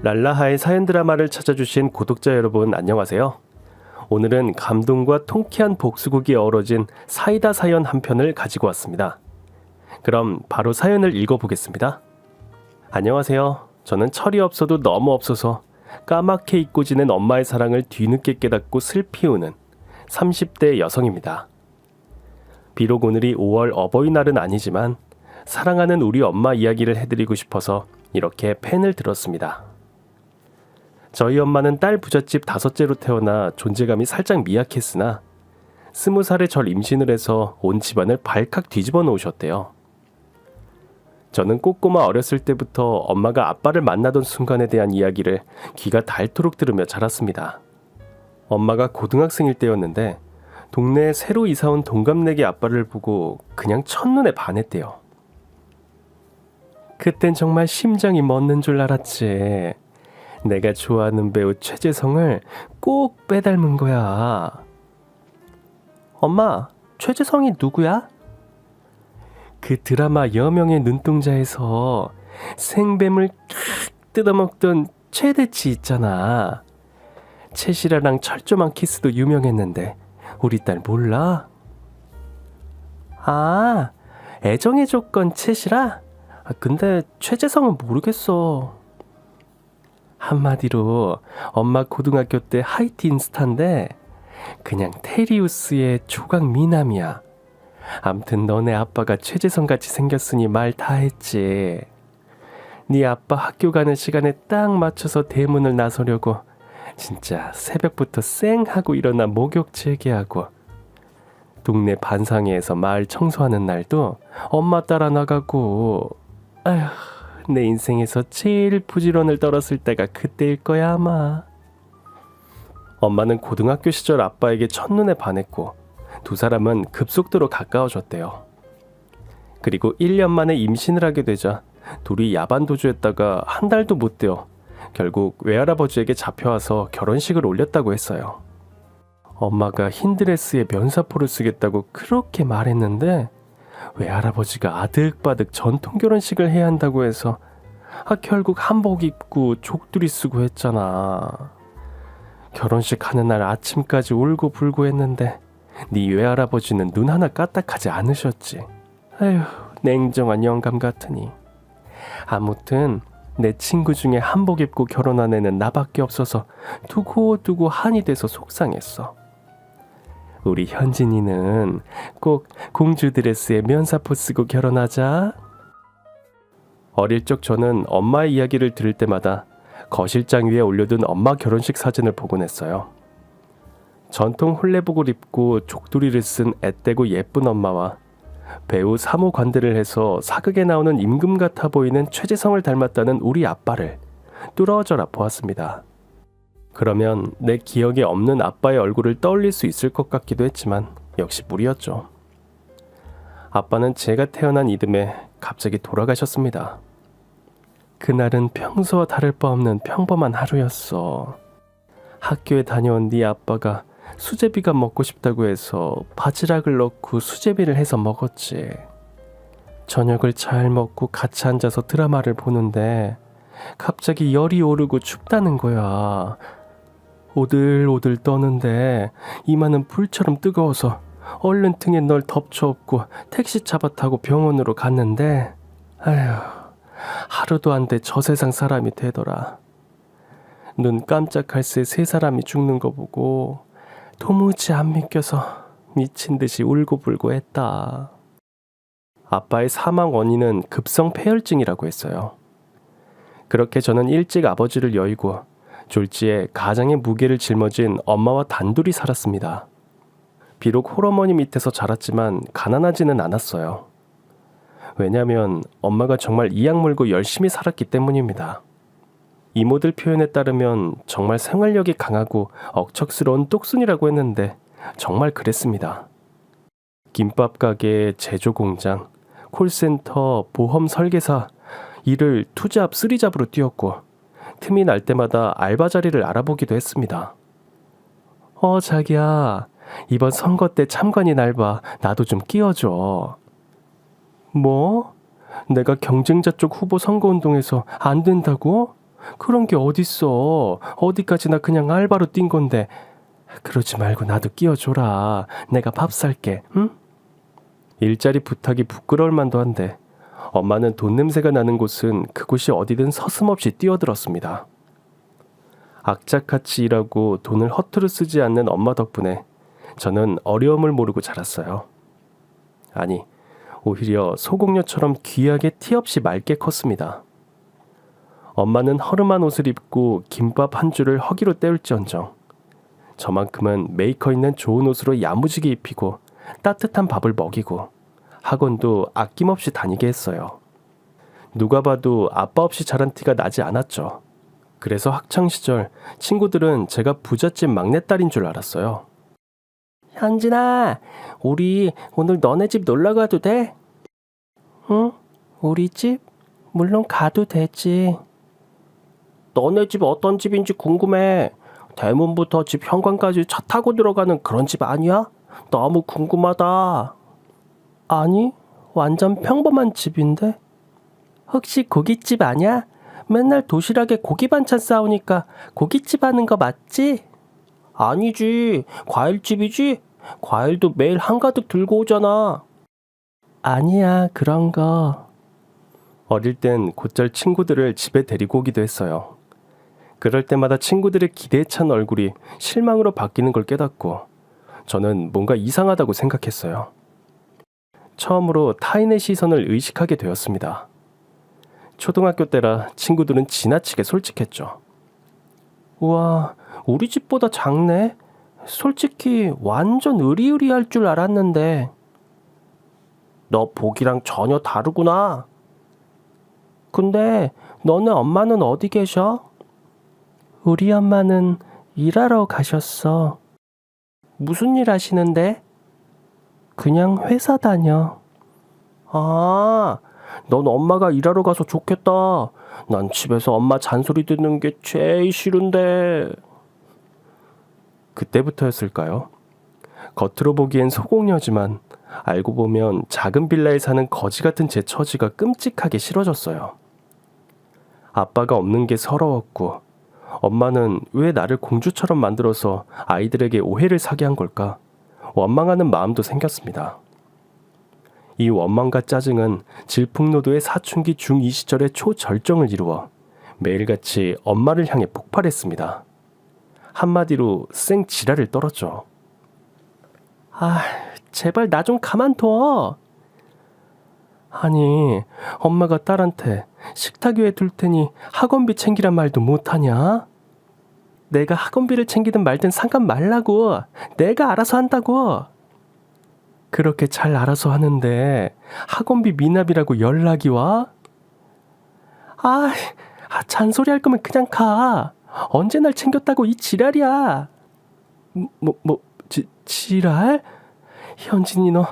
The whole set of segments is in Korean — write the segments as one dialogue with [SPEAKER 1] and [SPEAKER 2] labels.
[SPEAKER 1] 랄라하의 사연 드라마를 찾아주신 구독자 여러분 안녕하세요. 오늘은 감동과 통쾌한 복수극이 어우러진 사이다 사연 한 편을 가지고 왔습니다. 그럼 바로 사연을 읽어보겠습니다. 안녕하세요. 저는 철이 없어도 너무 없어서 까맣게 잊고 지낸 엄마의 사랑을 뒤늦게 깨닫고 슬피 우는 30대 여성입니다. 비록 오늘이 5월 어버이날은 아니지만 사랑하는 우리 엄마 이야기를 해드리고 싶어서 이렇게 펜을 들었습니다. 저희 엄마는 딸 부잣집 5째로 태어나 존재감이 살짝 미약했으나 20살에 절 임신을 해서 온 집안을 발칵 뒤집어 놓으셨대요. 저는 꼬꼬마 어렸을 때부터 엄마가 아빠를 만나던 순간에 대한 이야기를 귀가 닳도록 들으며 자랐습니다. 엄마가 고등학생일 때였는데 동네에 새로 이사온 동갑내기 아빠를 보고 그냥 첫눈에 반했대요. 그땐 정말 심장이 멎는 줄 알았지. 내가 좋아하는 배우 최재성을 꼭 빼닮은 거야. 엄마, 최재성이 누구야? 그 드라마 여명의 눈동자에서 생뱀을 칵 뜯어먹던 최대치 있잖아. 최시라랑 철조망 키스도 유명했는데 우리 딸 몰라? 아, 애정의 조건 최시라? 근데 최재성은 모르겠어. 한마디로 엄마 고등학교 때 하이틴 인스타인데 그냥 테리우스의 조각 미남이야. 암튼 너네 아빠가 최재성같이 생겼으니 말 다 했지. 네 아빠 학교 가는 시간에 딱 맞춰서 대문을 나서려고 진짜 새벽부터 쌩 하고 일어나 목욕 재개하고 동네 반상회에서 마을 청소하는 날도 엄마 따라 나가고. 아휴, 내 인생에서 제일 부지런을 떨었을 때가 그때일 거야 아마. 엄마는 고등학교 시절 아빠에게 첫눈에 반했고 두 사람은 급속도로 가까워졌대요. 그리고 1년 만에 임신을 하게 되자 둘이 야반도주했다가 한 달도 못 되어 결국 외할아버지에게 잡혀와서 결혼식을 올렸다고 했어요. 엄마가 흰 드레스에 면사포를 쓰겠다고 그렇게 말했는데 외할아버지가 아득바득 전통 결혼식을 해야 한다고 해서 결국 한복 입고 족두리 쓰고 했잖아. 결혼식 하는 날 아침까지 울고 불고 했는데 네 외할아버지는 눈 하나 까딱하지 않으셨지. 아휴, 냉정한 영감 같으니. 아무튼 내 친구 중에 한복 입고 결혼한 애는 나밖에 없어서 두고두고 한이 돼서 속상했어. 우리 현진이는 꼭 공주 드레스에 면사포 쓰고 결혼하자. 어릴 적 저는 엄마의 이야기를 들을 때마다 거실장 위에 올려둔 엄마 결혼식 사진을 보곤 했어요. 전통 홀레복을 입고 족두리를 쓴 앳되고 예쁜 엄마와 배우 사모 관대를 해서 사극에 나오는 임금 같아 보이는 최재성을 닮았다는 우리 아빠를 뚫어져라 보았습니다. 그러면 내 기억에 없는 아빠의 얼굴을 떠올릴 수 있을 것 같기도 했지만 역시 무리였죠. 아빠는 제가 태어난 이듬해 갑자기 돌아가셨습니다. 그날은 평소와 다를 바 없는 평범한 하루였어. 학교에 다녀온 네 아빠가 수제비가 먹고 싶다고 해서 바지락을 넣고 수제비를 해서 먹었지. 저녁을 잘 먹고 같이 앉아서 드라마를 보는데 갑자기 열이 오르고 춥다는 거야. 오들오들 떠는데 이마는 불처럼 뜨거워서 얼른 등에 널 덮쳐엎고 택시 잡아 타고 병원으로 갔는데 아휴, 하루도 안 돼 저 세상 사람이 되더라. 눈 깜짝할 새 3사람이 죽는 거 보고 도무지 안 믿겨서 미친 듯이 울고불고 했다. 아빠의 사망 원인은 급성 폐혈증이라고 했어요. 그렇게 저는 일찍 아버지를 여의고 졸지에 가장의 무게를 짊어진 엄마와 단둘이 살았습니다. 비록 홀어머니 밑에서 자랐지만 가난하지는 않았어요. 왜냐하면 엄마가 정말 이악 물고 열심히 살았기 때문입니다. 이모들 표현에 따르면 정말 생활력이 강하고 억척스러운 똑순이라고 했는데 정말 그랬습니다. 김밥 가게, 제조 공장, 콜센터, 보험 설계사, 일을 투잡, 쓰리잡으로 뛰었고 틈이 날 때마다 알바 자리를 알아보기도 했습니다. 자기야, 이번 선거 때 참관인 알바 나도 좀 끼워줘. 뭐? 내가 경쟁자 쪽 후보 선거운동에서 안 된다고? 그런 게 어딨어. 어디까지나 그냥 알바로 뛴 건데. 그러지 말고 나도 끼워줘라. 내가 밥 살게, 응? 일자리 부탁이 부끄러울 만도 한데 엄마는 돈 냄새가 나는 곳은 그곳이 어디든 서슴없이 뛰어들었습니다. 악착같이 일하고 돈을 허투루 쓰지 않는 엄마 덕분에 저는 어려움을 모르고 자랐어요. 아니, 오히려 소공녀처럼 귀하게 티 없이 맑게 컸습니다. 엄마는 허름한 옷을 입고 김밥 한 줄을 허기로 때울지언정 저만큼은 메이커 있는 좋은 옷으로 야무지게 입히고 따뜻한 밥을 먹이고 학원도 아낌없이 다니게 했어요. 누가 봐도 아빠 없이 자란 티가 나지 않았죠. 그래서 학창시절 친구들은 제가 부잣집 막내딸인 줄 알았어요. 현진아, 우리 오늘 너네 집 놀러 가도 돼? 응? 우리 집? 물론 가도 되지. 너네 집 어떤 집인지 궁금해. 대문부터 집 현관까지 차 타고 들어가는 그런 집 아니야? 너무 궁금하다. 아니, 완전 평범한 집인데? 혹시 고깃집 아니야? 맨날 도시락에 고기 반찬 싸우니까 고깃집 하는 거 맞지? 아니지, 과일집이지? 과일도 매일 한가득 들고 오잖아. 아니야, 그런 거. 어릴 땐 곧잘 친구들을 집에 데리고 오기도 했어요. 그럴 때마다 친구들의 기대에 찬 얼굴이 실망으로 바뀌는 걸 깨닫고 저는 뭔가 이상하다고 생각했어요. 처음으로 타인의 시선을 의식하게 되었습니다. 초등학교 때라 친구들은 지나치게 솔직했죠. 우와, 우리 집보다 작네? 솔직히 완전 으리으리할 줄 알았는데. 너 보기랑 전혀 다르구나. 근데 너네 엄마는 어디 계셔? 우리 엄마는 일하러 가셨어. 무슨 일 하시는데? 그냥 회사 다녀. 아, 넌 엄마가 일하러 가서 좋겠다. 난 집에서 엄마 잔소리 듣는 게 제일 싫은데. 그때부터였을까요? 겉으로 보기엔 소공녀지만 알고 보면 작은 빌라에 사는 거지 같은 제 처지가 끔찍하게 싫어졌어요. 아빠가 없는 게 서러웠고 엄마는 왜 나를 공주처럼 만들어서 아이들에게 오해를 사게 한 걸까? 원망하는 마음도 생겼습니다. 이 원망과 짜증은 질풍노도의 사춘기 중2 시절의 초절정을 이루어 매일같이 엄마를 향해 폭발했습니다. 한마디로 생 지랄을 떨었죠. 아, 제발 나 좀 가만둬. 아니, 엄마가 딸한테 식탁 위에 둘 테니 학원비 챙기란 말도 못하냐? 내가 학원비를 챙기든 말든 상관 말라고. 내가 알아서 한다고. 그렇게 잘 알아서 하는데 학원비 미납이라고 연락이 와? 잔소리 할 거면 그냥 가. 언제 날 챙겼다고 이 지랄이야. 지랄? 현진이 너...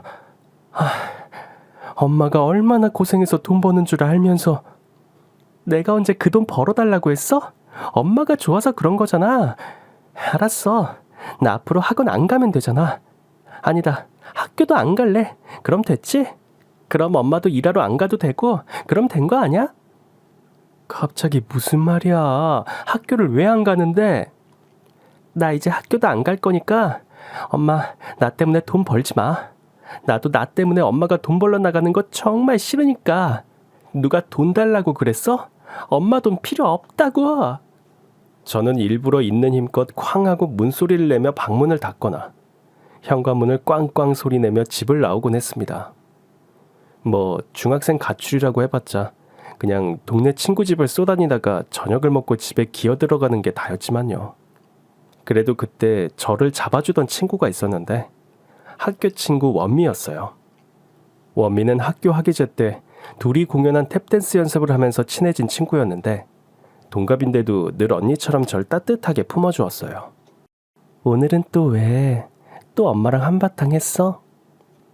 [SPEAKER 1] 엄마가 얼마나 고생해서 돈 버는 줄 알면서 내가 언제 그 돈 벌어달라고 했어? 엄마가 좋아서 그런 거잖아. 알았어. 나 앞으로 학원 안 가면 되잖아. 아니다. 학교도 안 갈래. 그럼 됐지? 그럼 엄마도 일하러 안 가도 되고 그럼 된 거 아니야? 갑자기 무슨 말이야. 학교를 왜 안 가는데? 나 이제 학교도 안 갈 거니까 엄마 나 때문에 돈 벌지 마. 나도 나 때문에 엄마가 돈 벌러 나가는 거 정말 싫으니까. 누가 돈 달라고 그랬어? 엄마 돈 필요 없다고. 저는 일부러 있는 힘껏 쾅 하고 문소리를 내며 방문을 닫거나 현관문을 꽝꽝 소리내며 집을 나오곤 했습니다. 뭐 중학생 가출이라고 해봤자 그냥 동네 친구 집을 쏘다니다가 저녁을 먹고 집에 기어들어가는 게 다였지만요. 그래도 그때 저를 잡아주던 친구가 있었는데 학교 친구 원미였어요. 원미는 학교 학예제 때 둘이 공연한 탭댄스 연습을 하면서 친해진 친구였는데 동갑인데도 늘 언니처럼 절 따뜻하게 품어주었어요. 오늘은 또 왜? 또 엄마랑 한바탕 했어?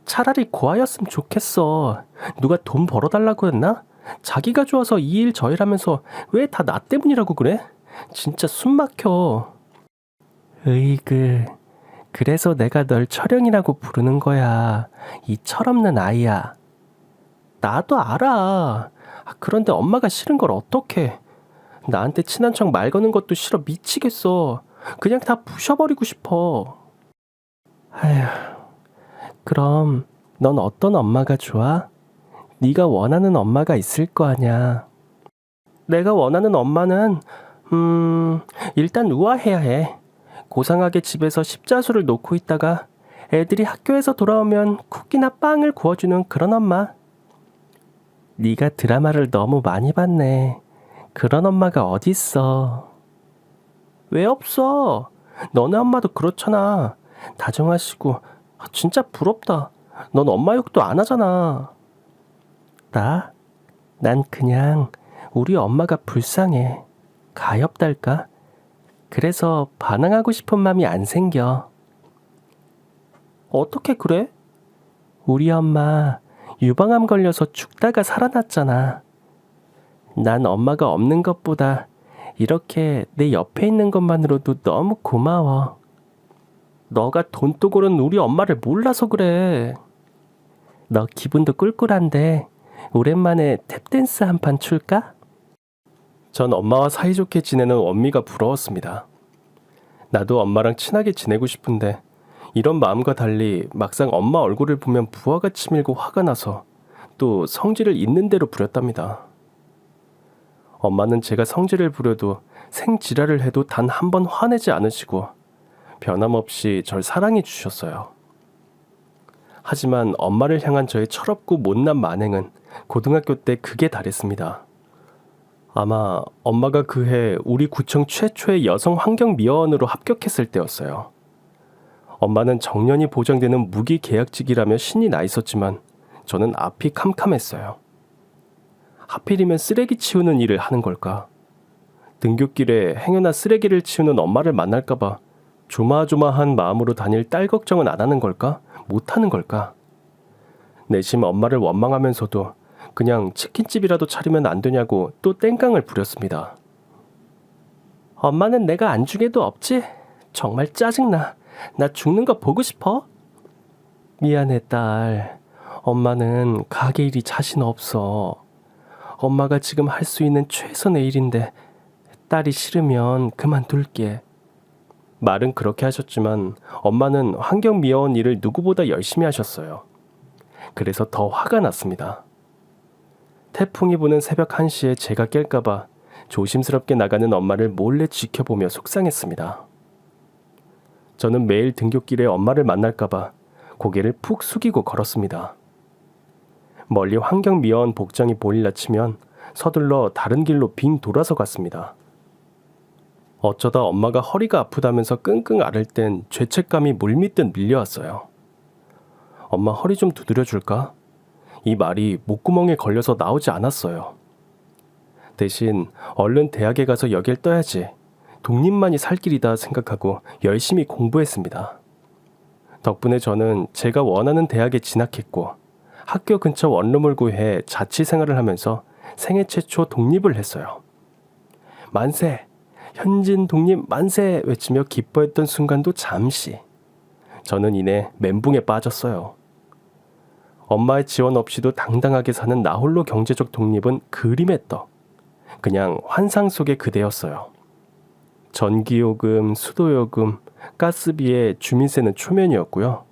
[SPEAKER 1] 차라리 고아였으면 좋겠어. 누가 돈 벌어달라고 했나? 자기가 좋아서 이 일 저 일 하면서 왜 다 나 때문이라고 그래? 진짜 숨 막혀. 으이그, 그래서 내가 널 철영이라고 부르는 거야. 이 철없는 아이야. 나도 알아. 그런데 엄마가 싫은 걸 어떡해. 나한테 친한 척 말 거는 것도 싫어 미치겠어. 그냥 다 부셔버리고 싶어. 아휴, 그럼 넌 어떤 엄마가 좋아? 네가 원하는 엄마가 있을 거 아냐. 내가 원하는 엄마는 일단 우아해야 해. 고상하게 집에서 십자수를 놓고 있다가 애들이 학교에서 돌아오면 쿠키나 빵을 구워주는 그런 엄마. 네가 드라마를 너무 많이 봤네. 그런 엄마가 어딨어. 왜 없어? 너네 엄마도 그렇잖아. 다정하시고. 진짜 부럽다. 넌 엄마 욕도 안 하잖아. 나? 난 그냥 우리 엄마가 불쌍해. 가엾달까? 그래서 반항하고 싶은 맘이 안 생겨. 어떻게 그래? 우리 엄마 유방암 걸려서 죽다가 살아났잖아. 난 엄마가 없는 것보다 이렇게 내 옆에 있는 것만으로도 너무 고마워. 너가 돈독으로는 우리 엄마를 몰라서 그래. 너 기분도 꿀꿀한데 오랜만에 탭댄스 한 판 출까? 전 엄마와 사이좋게 지내는 원미가 부러웠습니다. 나도 엄마랑 친하게 지내고 싶은데 이런 마음과 달리 막상 엄마 얼굴을 보면 부하가 치밀고 화가 나서 또 성질을 있는 대로 부렸답니다. 엄마는 제가 성질을 부려도 생지랄을 해도 단 한 번 화내지 않으시고 변함없이 절 사랑해 주셨어요. 하지만 엄마를 향한 저의 철없고 못난 만행은 고등학교 때 극에 달했습니다. 아마 엄마가 그해 우리 구청 최초의 여성 환경미화원으로 합격했을 때였어요. 엄마는 정년이 보장되는 무기계약직이라며 신이 나 있었지만 저는 앞이 캄캄했어요. 하필이면 쓰레기 치우는 일을 하는 걸까? 등굣길에 행여나 쓰레기를 치우는 엄마를 만날까봐 조마조마한 마음으로 다닐 딸 걱정은 안 하는 걸까? 못 하는 걸까? 내심 엄마를 원망하면서도 그냥 치킨집이라도 차리면 안 되냐고 또 땡깡을 부렸습니다. 엄마는 내가 안 중에도 없지? 정말 짜증나. 나 죽는 거 보고 싶어? 미안해 딸. 엄마는 가게 일이 자신 없어. 엄마가 지금 할 수 있는 최선의 일인데 딸이 싫으면 그만둘게. 말은 그렇게 하셨지만 엄마는 환경미화원 일을 누구보다 열심히 하셨어요. 그래서 더 화가 났습니다. 태풍이 부는 새벽 1시에 제가 깰까봐 조심스럽게 나가는 엄마를 몰래 지켜보며 속상했습니다. 저는 매일 등굣길에 엄마를 만날까봐 고개를 푹 숙이고 걸었습니다. 멀리 환경미화원 복장이 보일라 치면 서둘러 다른 길로 빙 돌아서 갔습니다. 어쩌다 엄마가 허리가 아프다면서 끙끙 앓을 땐 죄책감이 물밀듯 밀려왔어요. 엄마 허리 좀 두드려 줄까? 이 말이 목구멍에 걸려서 나오지 않았어요. 대신 얼른 대학에 가서 역을 떠야지. 독립만이 살 길이다 생각하고 열심히 공부했습니다. 덕분에 저는 제가 원하는 대학에 진학했고 학교 근처 원룸을 구해 자취 생활을 하면서 생애 최초 독립을 했어요. 만세! 현진 독립 만세! 외치며 기뻐했던 순간도 잠시. 저는 이내 멘붕에 빠졌어요. 엄마의 지원 없이도 당당하게 사는 나홀로 경제적 독립은 그림의 떡. 그냥 환상 속의 그대였어요. 전기요금, 수도요금, 가스비에 주민세는 초면이었고요.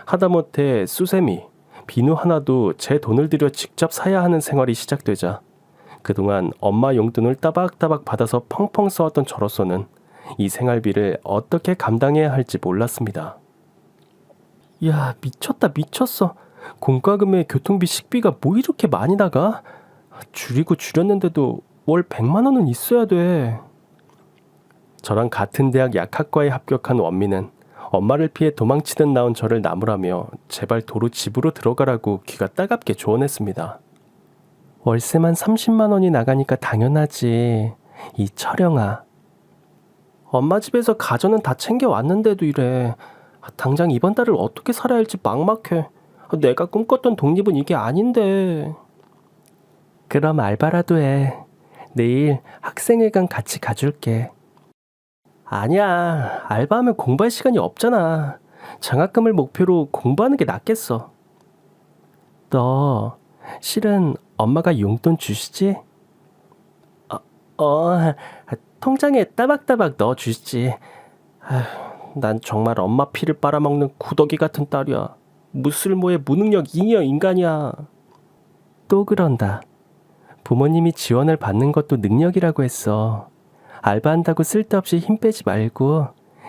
[SPEAKER 1] 하다못해 수세미, 비누 하나도 제 돈을 들여 직접 사야 하는 생활이 시작되자 그동안 엄마 용돈을 따박따박 받아서 펑펑 써왔던 저로서는 이 생활비를 어떻게 감당해야 할지 몰랐습니다. 야, 미쳤다 미쳤어. 공과금에 교통비 식비가 뭐 이렇게 많이 나가? 줄이고 줄였는데도 월 100만 원은 있어야 돼. 저랑 같은 대학 약학과에 합격한 원미는 엄마를 피해 도망치듯 나온 저를 나무라며 제발 도로 집으로 들어가라고 귀가 따갑게 조언했습니다. 월세만 30만 원이 나가니까 당연하지. 이 철영아. 엄마 집에서 가전은 다 챙겨왔는데도 이래. 당장 이번 달을 어떻게 살아야 할지 막막해. 내가 꿈꿨던 독립은 이게 아닌데. 그럼 알바라도 해. 내일 학생회관 같이 가줄게. 아니야. 알바하면 공부할 시간이 없잖아. 장학금을 목표로 공부하는 게 낫겠어. 너 실은 엄마가 용돈 주시지? 통장에 따박따박 넣어주시지. 난 정말 엄마 피를 빨아먹는 구더기 같은 딸이야. 무쓸모의 무능력 잉여 인간이야. 또 그런다. 부모님이 지원을 받는 것도 능력이라고 했어. 알바한다고 쓸데없이 힘 빼지 말고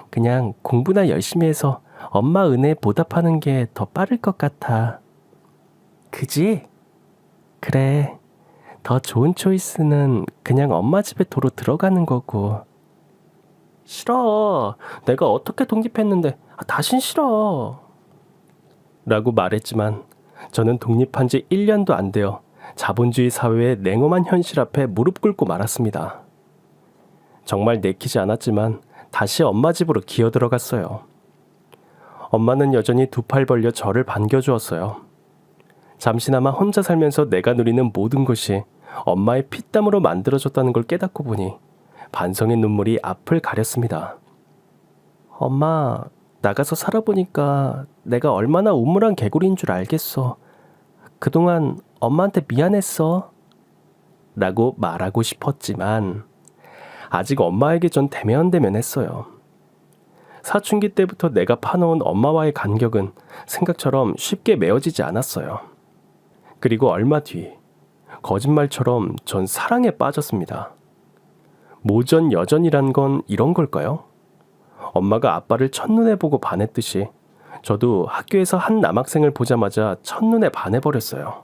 [SPEAKER 1] 그냥 공부나 열심히 해서 엄마 은혜에 보답하는 게 더 빠를 것 같아. 그지? 그래. 더 좋은 초이스는 그냥 엄마 집에 도로 들어가는 거고. 싫어. 내가 어떻게 독립했는데 다신 싫어. 라고 말했지만 저는 독립한 지 1년도 안 되어 자본주의 사회의 냉엄한 현실 앞에 무릎 꿇고 말았습니다. 정말 내키지 않았지만 다시 엄마 집으로 기어 들어갔어요. 엄마는 여전히 두 팔 벌려 저를 반겨주었어요. 잠시나마 혼자 살면서 내가 누리는 모든 것이 엄마의 피땀으로 만들어졌다는 걸 깨닫고 보니 반성의 눈물이 앞을 가렸습니다. 엄마, 나가서 살아보니까 내가 얼마나 우물한 개구리인 줄 알겠어. 그동안 엄마한테 미안했어. 라고 말하고 싶었지만 아직 엄마에게 전 대면대면했어요. 사춘기 때부터 내가 파놓은 엄마와의 간격은 생각처럼 쉽게 메어지지 않았어요. 그리고 얼마 뒤 거짓말처럼 전 사랑에 빠졌습니다. 모전 여전이란 건 이런 걸까요? 엄마가 아빠를 첫눈에 보고 반했듯이 저도 학교에서 한 남학생을 보자마자 첫눈에 반해버렸어요.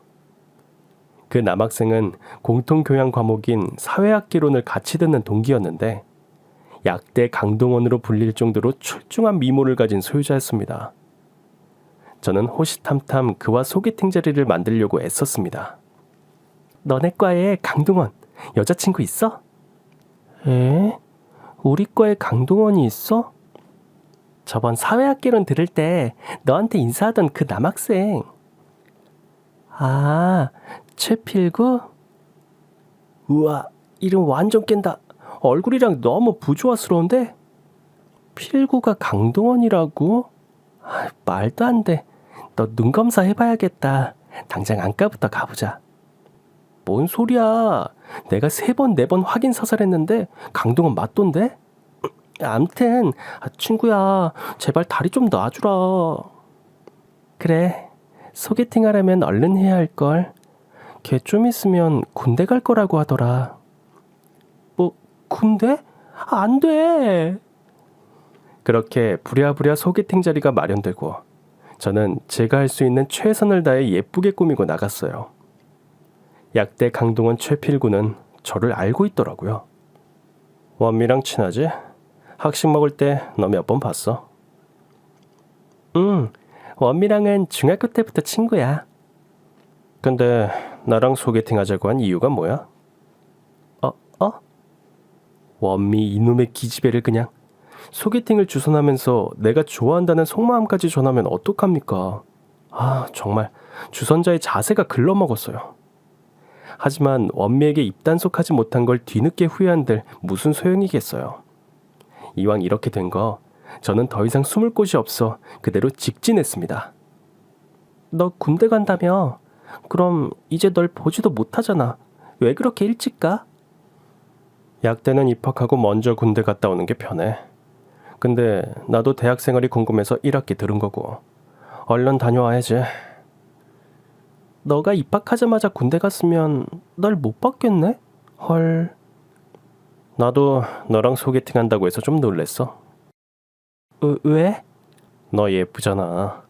[SPEAKER 1] 그 남학생은 공통교양 과목인 사회학개론을 같이 듣는 동기였는데 약대 강동원으로 불릴 정도로 출중한 미모를 가진 소유자였습니다. 저는 호시탐탐 그와 소개팅 자리를 만들려고 애썼습니다. 너네 과에 강동원 여자친구 있어? 에? 우리 과에 강동원이 있어? 저번 사회학개론 들을 때 너한테 인사하던 그 남학생. 아, 최필구? 우와, 이름 완전 깬다. 얼굴이랑 너무 부조화스러운데? 필구가 강동원이라고? 말도 안 돼. 너 눈검사 해봐야겠다. 당장 안과부터 가보자. 뭔 소리야. 내가 3번, 4번 확인 사살했는데 강동원 맞던데? 암튼 친구야, 제발 다리 좀 놔주라. 그래, 소개팅 하려면 얼른 해야 할걸. 걔 좀 있으면 군대 갈 거라고 하더라. 뭐, 군대? 안 돼. 그렇게 부랴부랴 소개팅 자리가 마련되고 저는 제가 할 수 있는 최선을 다해 예쁘게 꾸미고 나갔어요. 약대 강동원 최필구는 저를 알고 있더라고요. 원미랑 친하지? 학식 먹을 때 너 몇 번 봤어? 응, 원미랑은 중학교 때부터 친구야. 근데 나랑 소개팅 하자고 한 이유가 뭐야? 원미 이놈의 기집애를 그냥. 소개팅을 주선하면서 내가 좋아한다는 속마음까지 전하면 어떡합니까? 정말 주선자의 자세가 글러먹었어요. 하지만 원미에게 입단속하지 못한 걸 뒤늦게 후회한들 무슨 소용이겠어요. 이왕 이렇게 된 거 저는 더 이상 숨을 곳이 없어 그대로 직진했습니다. 너 군대 간다며? 그럼 이제 널 보지도 못하잖아. 왜 그렇게 일찍 가? 약대는 입학하고 먼저 군대 갔다 오는 게 편해. 근데 나도 대학 생활이 궁금해서 1학기 들은 거고. 얼른 다녀와야지. 너가 입학하자마자 군대 갔으면 널 못 봤겠네? 헐. 나도 너랑 소개팅 한다고 해서 좀 놀랬어. 왜? 너 예쁘잖아.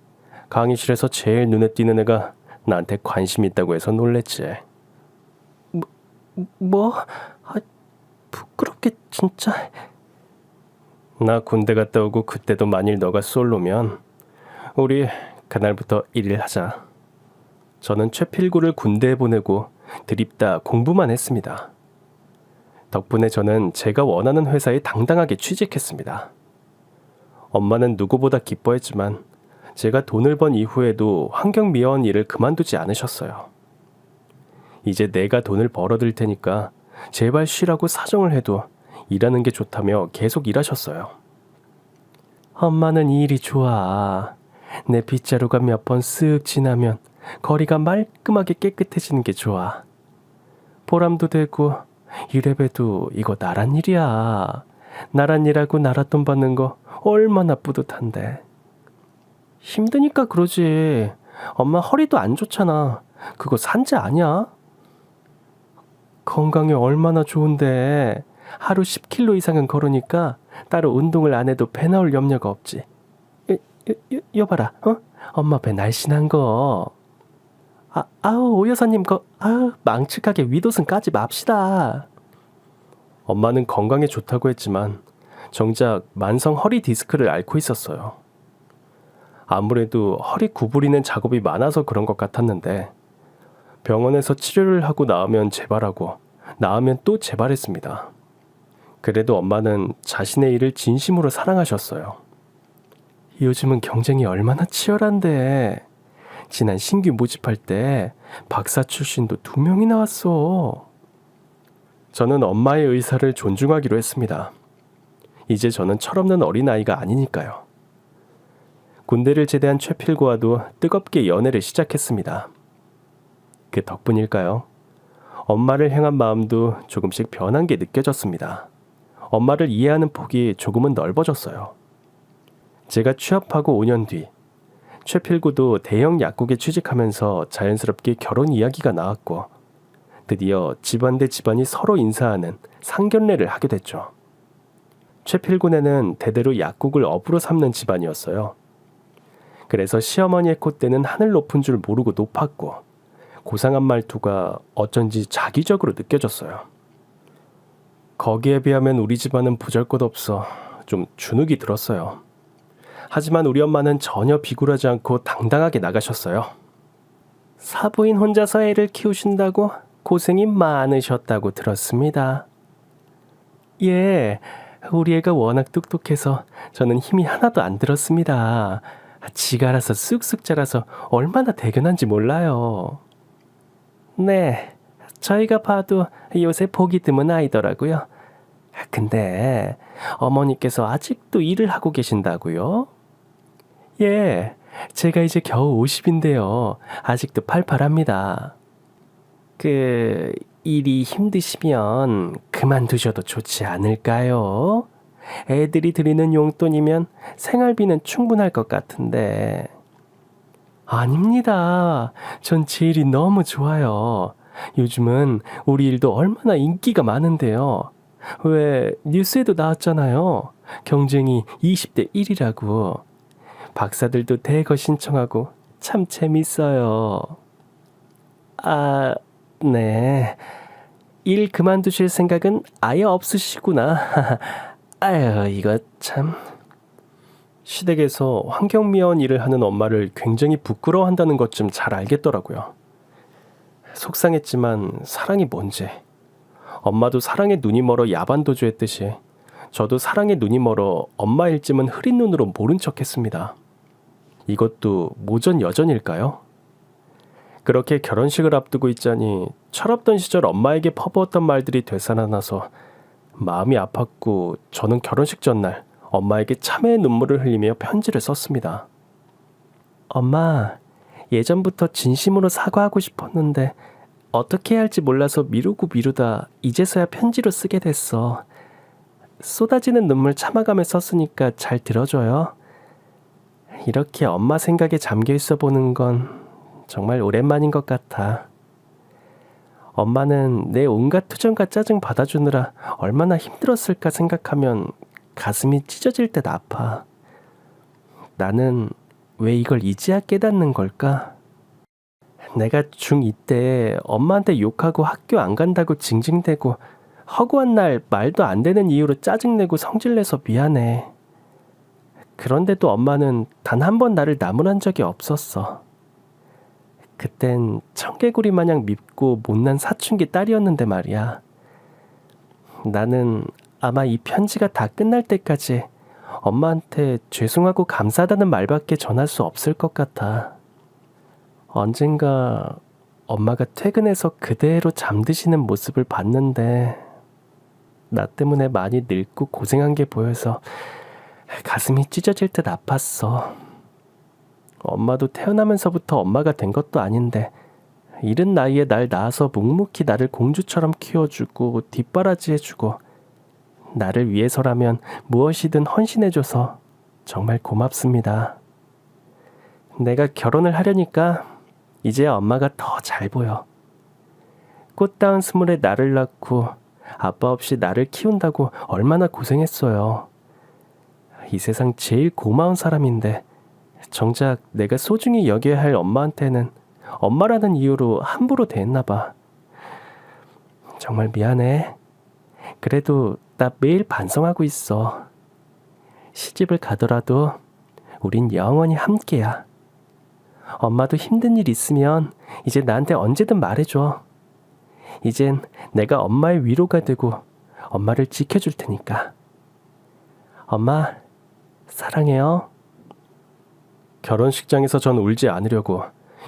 [SPEAKER 1] 강의실에서 제일 눈에 띄는 애가 나한테 관심 있다고 해서 놀랬지. 뭐? 부끄럽게 진짜. 나 군대 갔다 오고 그때도 만일 너가 솔로면 우리 그날부터 1일 하자. 저는 최필구를 군대에 보내고 드립다 공부만 했습니다. 덕분에 저는 제가 원하는 회사에 당당하게 취직했습니다. 엄마는 누구보다 기뻐했지만 제가 돈을 번 이후에도 환경미화원 일을 그만두지 않으셨어요. 이제 내가 돈을 벌어들 테니까 제발 쉬라고 사정을 해도 일하는 게 좋다며 계속 일하셨어요. 엄마는 이 일이 좋아. 내 빗자루가 몇 번 쓱 지나면 거리가 말끔하게 깨끗해지는 게 좋아. 보람도 되고 이래봬도 이거 나란 일이야. 나란 일하고 나라 돈 받는 거 얼마나 뿌듯한데. 힘드니까 그러지. 엄마 허리도 안 좋잖아. 그거 산재 아니야? 건강에 얼마나 좋은데. 하루 10km 이상은 걸으니까 따로 운동을 안 해도 배 나올 염려가 없지. 여봐라, 엄마 배 날씬한 거. 오 여사님, 망측하게 윗옷은 까지 맙시다. 엄마는 건강에 좋다고 했지만 정작 만성 허리 디스크를 앓고 있었어요. 아무래도 허리 구부리는 작업이 많아서 그런 것 같았는데 병원에서 치료를 하고 나으면 재발하고 나으면 또 재발했습니다. 그래도 엄마는 자신의 일을 진심으로 사랑하셨어요. 요즘은 경쟁이 얼마나 치열한데. 지난 신규 모집할 때 박사 출신도 2명이 나왔어. 저는 엄마의 의사를 존중하기로 했습니다. 이제 저는 철없는 어린아이가 아니니까요. 군대를 제대한 최필구와도 뜨겁게 연애를 시작했습니다. 그 덕분일까요? 엄마를 향한 마음도 조금씩 변한 게 느껴졌습니다. 엄마를 이해하는 폭이 조금은 넓어졌어요. 제가 취업하고 5년 뒤 최필구도 대형 약국에 취직하면서 자연스럽게 결혼 이야기가 나왔고 드디어 집안 대 집안이 서로 인사하는 상견례를 하게 됐죠. 최필구네는 대대로 약국을 업으로 삼는 집안이었어요. 그래서 시어머니의 콧대는 하늘 높은 줄 모르고 높았고 고상한 말투가 어쩐지 자기적으로 느껴졌어요. 거기에 비하면 우리 집안은 보잘것없어 좀 주눅이 들었어요. 하지만 우리 엄마는 전혀 비굴하지 않고 당당하게 나가셨어요. 사부인 혼자서 애를 키우신다고 고생이 많으셨다고 들었습니다. 예, 우리 애가 워낙 똑똑해서 저는 힘이 하나도 안 들었습니다. 지가 알아서 쑥쑥 자라서 얼마나 대견한지 몰라요. 네, 저희가 봐도 요새 보기 드문 아이더라고요. 근데 어머니께서 아직도 일을 하고 계신다고요? 예, 제가 이제 겨우 50인데요. 아직도 팔팔합니다. 일이 힘드시면 그만두셔도 좋지 않을까요? 애들이 드리는 용돈이면 생활비는 충분할 것 같은데. 아닙니다. 전 제 일이 너무 좋아요. 요즘은 우리 일도 얼마나 인기가 많은데요. 왜 뉴스에도 나왔잖아요. 경쟁이 20대 1이라고. 박사들도 대거 신청하고 참 재밌어요. 네. 일 그만두실 생각은 아예 없으시구나. 아유, 이거 참. 시댁에서 환경미화원 일을 하는 엄마를 굉장히 부끄러워한다는 것 좀 잘 알겠더라고요. 속상했지만 사랑이 뭔지. 엄마도 사랑에 눈이 멀어 야반도주 했듯이 저도 사랑에 눈이 멀어 엄마 일쯤은 흐린 눈으로 모른 척했습니다. 이것도 모전 여전일까요? 그렇게 결혼식을 앞두고 있자니 철없던 시절 엄마에게 퍼부었던 말들이 되살아나서 마음이 아팠고 저는 결혼식 전날 엄마에게 참회의 눈물을 흘리며 편지를 썼습니다. 엄마, 예전부터 진심으로 사과하고 싶었는데 어떻게 해야 할지 몰라서 미루다 이제서야 편지로 쓰게 됐어. 쏟아지는 눈물 참아가며 썼으니까 잘 들어줘요. 이렇게 엄마 생각에 잠겨 있어 보는 건 정말 오랜만인 것 같아. 엄마는 내 온갖 투정과 짜증 받아주느라 얼마나 힘들었을까 생각하면 가슴이 찢어질 듯 아파. 나는 왜 이걸 이제야 깨닫는 걸까? 내가 중2 때 엄마한테 욕하고 학교 안 간다고 징징대고 허구한 날 말도 안 되는 이유로 짜증내고 성질내서 미안해. 그런데도 엄마는 단 한 번 나를 나무란 적이 없었어. 그땐 청개구리 마냥 밉고 못난 사춘기 딸이었는데 말이야. 나는 아마 이 편지가 다 끝날 때까지 엄마한테 죄송하고 감사하다는 말밖에 전할 수 없을 것 같아. 언젠가 엄마가 퇴근해서 그대로 잠드시는 모습을 봤는데 나 때문에 많이 늙고 고생한 게 보여서 가슴이 찢어질 듯 아팠어. 엄마도 태어나면서부터 엄마가 된 것도 아닌데 이른 나이에 날 낳아서 묵묵히 나를 공주처럼 키워주고 뒷바라지해주고 나를 위해서라면 무엇이든 헌신해줘서 정말 고맙습니다. 내가 결혼을 하려니까 이제 엄마가 더 잘 보여. 꽃다운 스물에 나를 낳고 아빠 없이 나를 키운다고 얼마나 고생했어요. 이 세상 제일 고마운 사람인데 정작 내가 소중히 여겨야 할 엄마한테는 엄마라는 이유로 함부로 대했나 봐. 정말 미안해. 그래도 나 매일 반성하고 있어. 시집을 가더라도 우린 영원히 함께야. 엄마도 힘든 일 있으면 이제 나한테 언제든 말해줘. 이젠 내가 엄마의 위로가 되고 엄마를 지켜줄 테니까. 엄마, 사랑해요. 결혼식장에서 전 울지 않으려고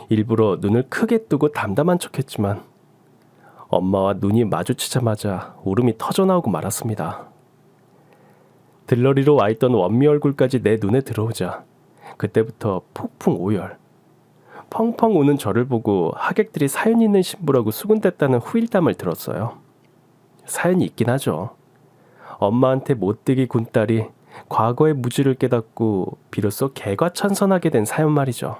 [SPEAKER 1] 일부러 눈을 크게 뜨고 담담한 척했지만 엄마와 눈이 마주치자마자 울음이 터져나오고 말았습니다. 들러리로 와있던 원미 얼굴까지 내 눈에 들어오자 그때부터 폭풍 오열. 펑펑 우는 저를 보고 하객들이 사연 있는 신부라고 수군댔다는 후일담을 들었어요. 사연이 있긴 하죠. 엄마한테 못되게 군 딸이 과거의 무지를 깨닫고 비로소 개과천선하게 된 사연 말이죠.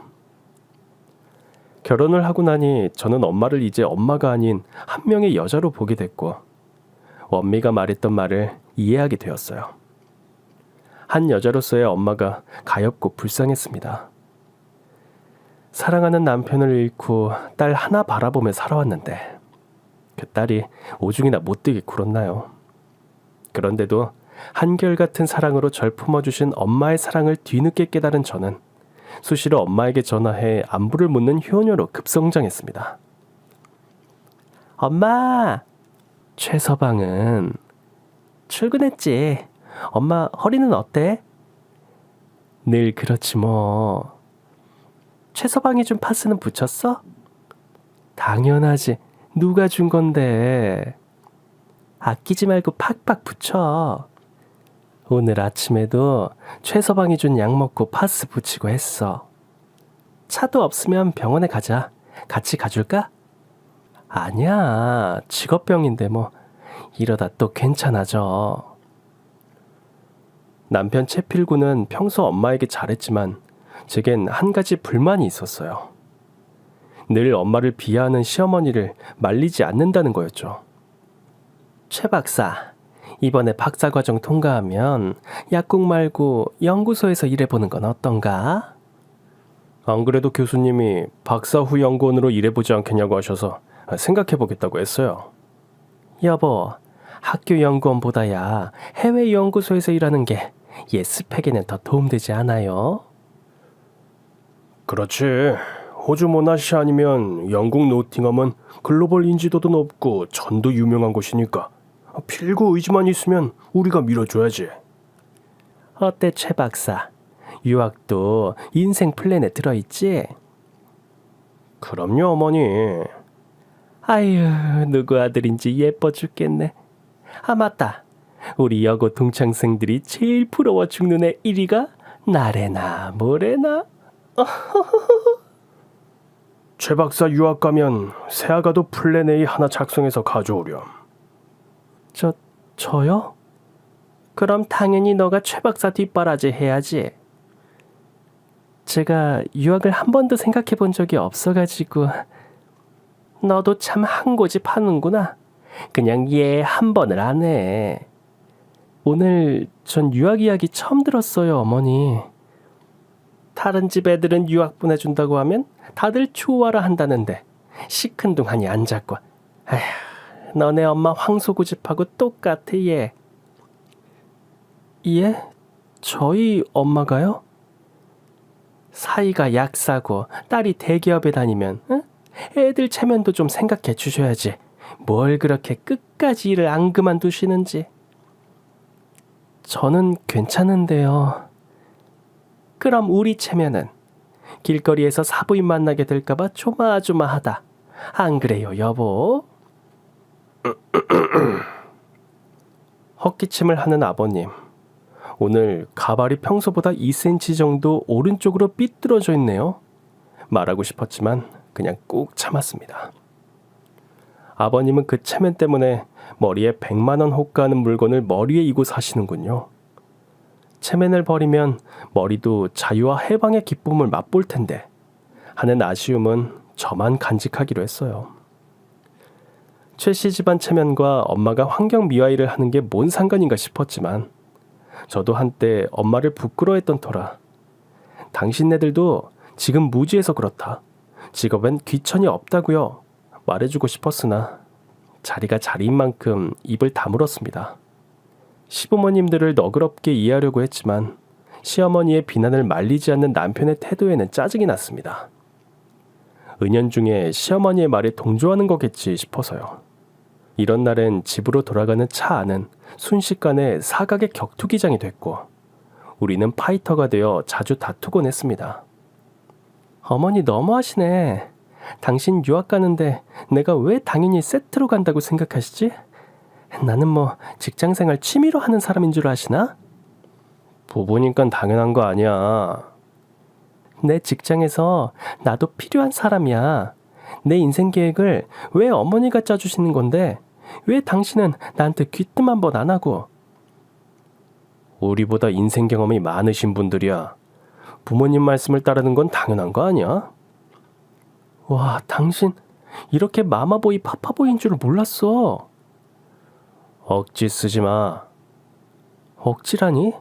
[SPEAKER 1] 결혼을 하고 나니 저는 엄마를 이제 엄마가 아닌 한 명의 여자로 보게 됐고 원미가 말했던 말을 이해하게 되었어요. 한 여자로서의 엄마가 가엾고 불쌍했습니다. 사랑하는 남편을 잃고 딸 하나 바라보며 살아왔는데 그 딸이 오중이나 못되게 굴었나요? 그런데도 한결같은 사랑으로 절 품어주신 엄마의 사랑을 뒤늦게 깨달은 저는 수시로 엄마에게 전화해 안부를 묻는 효녀로 급성장했습니다. 엄마! 최서방은 출근했지. 엄마 허리는 어때? 늘 그렇지 뭐. 최서방이 준 파스는 붙였어? 당연하지. 누가 준 건데. 아끼지 말고 팍팍 붙여. 오늘 아침에도 최서방이 준 약 먹고 파스 붙이고 했어. 차도 없으면 병원에 가자. 같이 가줄까? 아니야. 직업병인데 뭐. 이러다 또 괜찮아져. 남편 채필구는 평소 엄마에게 잘했지만 제겐 한 가지 불만이 있었어요. 늘 엄마를 비하하는 시어머니를 말리지 않는다는 거였죠. 최 박사, 이번에 박사과정 통과하면 약국 말고 연구소에서 일해보는 건 어떤가? 안 그래도 교수님이 박사 후 연구원으로 일해보지 않겠냐고 하셔서 생각해보겠다고 했어요. 여보, 학교 연구원보다야 해외 연구소에서 일하는 게 얘 스펙에는 더 도움되지 않아요? 그렇지. 호주 모나시 아니면 영국 노팅엄은 글로벌 인지도도 높고 전도 유명한 곳이니까 필구 의지만 있으면 우리가 밀어줘야지. 어때 최 박사? 유학도 인생 플랜에 들어있지? 그럼요 어머니. 아유, 누구 아들인지 예뻐 죽겠네. 아 맞다. 우리 여고 동창생들이 제일 부러워 죽는 애 1위가 나래나 뭐래나? 최 박사 유학 가면 새아가도 플랜 A 하나 작성해서 가져오렴. 저요? 그럼 당연히 너가 최 박사 뒷바라지 해야지. 제가 유학을 한 번도 생각해 본 적이 없어가지고. 너도 참 한 고집 하는구나. 그냥 얘 한 번을 안 해. 오늘 전 유학 이야기 처음 들었어요, 어머니. 다른 집 애들은 유학 보내준다고 하면 다들 좋아라 한다는데 시큰둥하니 안 잡고. 아휴, 너네 엄마 황소고집하고 똑같아 얘. 예? 저희 엄마가요? 사이가 약사고 딸이 대기업에 다니면 응? 애들 체면도 좀 생각해 주셔야지. 뭘 그렇게 끝까지 일을 안 그만두시는지. 저는 괜찮은데요. 그럼 우리 체면은 길거리에서 사부인 만나게 될까봐 조마조마하다. 안 그래요 여보? 헛기침을 하는 아버님. 오늘 가발이 평소보다 2cm 정도 오른쪽으로 삐뚤어져 있네요. 말하고 싶었지만 그냥 꾹 참았습니다. 아버님은 그 체면 때문에 머리에 100만 원 호가하는 물건을 머리에 이고 사시는군요. 체면을 버리면 머리도 자유와 해방의 기쁨을 맛볼 텐데 하는 아쉬움은 저만 간직하기로 했어요. 최씨 집안 체면과 엄마가 환경 미화일을 하는 게 뭔 상관인가 싶었지만 저도 한때 엄마를 부끄러워했던 터라 당신네들도 지금 무지해서 그렇다. 직업엔 귀천이 없다고요. 말해주고 싶었으나 자리가 자리인 만큼 입을 다물었습니다. 시부모님들을 너그럽게 이해하려고 했지만 시어머니의 비난을 말리지 않는 남편의 태도에는 짜증이 났습니다. 은연중에 시어머니의 말에 동조하는 거겠지 싶어서요. 이런 날엔 집으로 돌아가는 차 안은 순식간에 사각의 격투기장이 됐고 우리는 파이터가 되어 자주 다투곤 했습니다. 어머니 너무하시네. 당신 유학 가는데 내가 왜 당연히 세트로 간다고 생각하시지? 나는 뭐 직장생활 취미로 하는 사람인 줄 아시나? 부부니까 당연한 거 아니야. 내 직장에서 나도 필요한 사람이야. 내 인생 계획을 왜 어머니가 짜주시는 건데 왜 당신은 나한테 귀뜸 한 번 안 하고? 우리보다 인생 경험이 많으신 분들이야. 부모님 말씀을 따르는 건 당연한 거 아니야? 와, 당신 이렇게 마마보이 파파보이인 줄 몰랐어. 억지 쓰지 마. 억지라니?